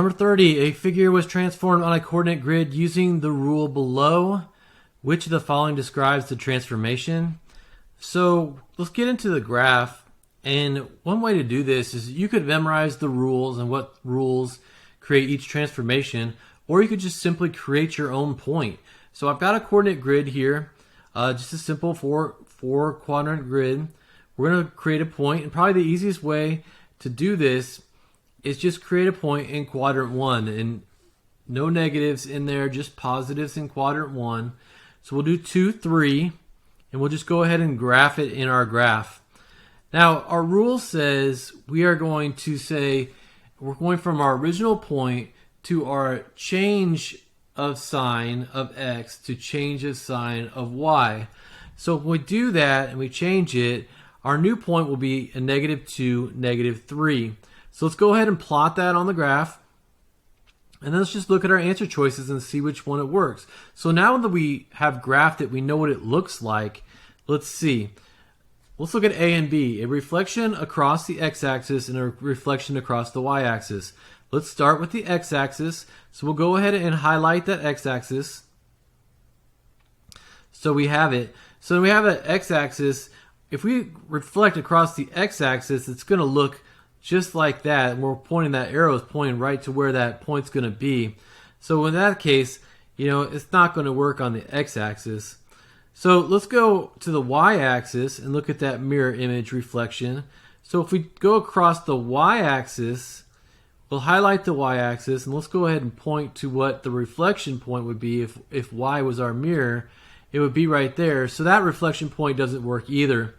Number 30, a figure was transformed on a coordinate grid using the rule below. Which of the following describes the transformation? So let's get into the graph. And one way to do this is you could memorize the rules and what rules create each transformation, or you could just simply create your own point. So I've got a coordinate grid here, just a simple four quadrant grid. We're going to create a point, and probably the easiest way to do this is just create a point in quadrant 1, and no negatives in there, just positives in quadrant 1. So we'll do 2, 3, and we'll just go ahead and graph it in our graph. Now our rule says we are going to say we're going from our original point to our change of sign of x to change of sign of y. So if we do that and we change it, our new point will be a -2, -3. So let's go ahead and plot that on the graph. And then let's just look at our answer choices and see which one it works. So now that we have graphed it, we know what it looks like. Let's see. Let's look at A and B, a reflection across the x-axis and a reflection across the y-axis. Let's start with the x-axis. So we'll go ahead and highlight that x-axis. So we have it. So we have an x-axis. If we reflect across the x-axis, it's going to look just like that. And we're pointing, that arrow is pointing right to where that point's going to be. So in that case, it's not going to work on the x-axis. So let's go to the y-axis and look at that mirror image reflection. So if we go across the y-axis, we'll highlight the y-axis, and let's go ahead and point to what the reflection point would be if y was our mirror. It would be right there. So that reflection point doesn't work either.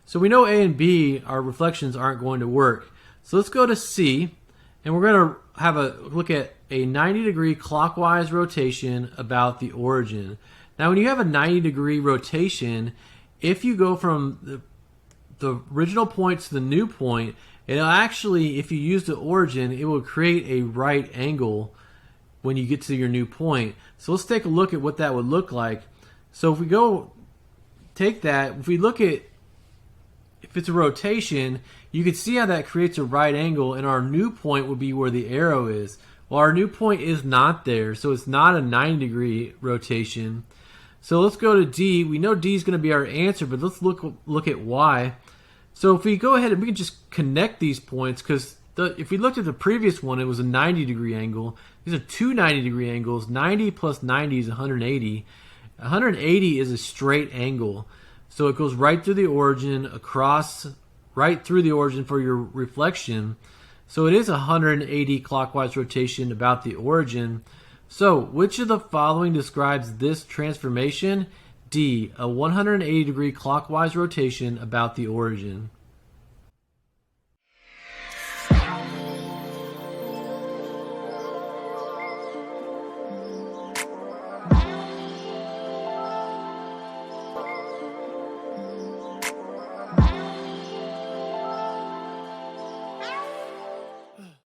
So we know A and B, our reflections aren't going to work. So let's go to C, and we're going to have a look at a 90-degree clockwise rotation about the origin. Now when you have a 90-degree rotation, if you go from the original point to the new point, it'll actually, if you use the origin, it will create a right angle when you get to your new point. So let's take a look at what that would look like. So if we go take that, if we look at, if it's a rotation, you can see how that creates a right angle, and our new point would be where the arrow is. Well, our new point is not there, so it's not a 90-degree rotation. So let's go to D. We know D is going to be our answer, but let's look at Y. So if we go ahead and we can just connect these points, because if we looked at the previous one, it was a 90-degree angle. These are two 90-degree angles. 90 plus 90 is 180. 180 is a straight angle. So it goes right through the origin, across, right through the origin for your reflection. So it is a 180 clockwise rotation about the origin. So which of the following describes this transformation? D, a 180-degree clockwise rotation about the origin.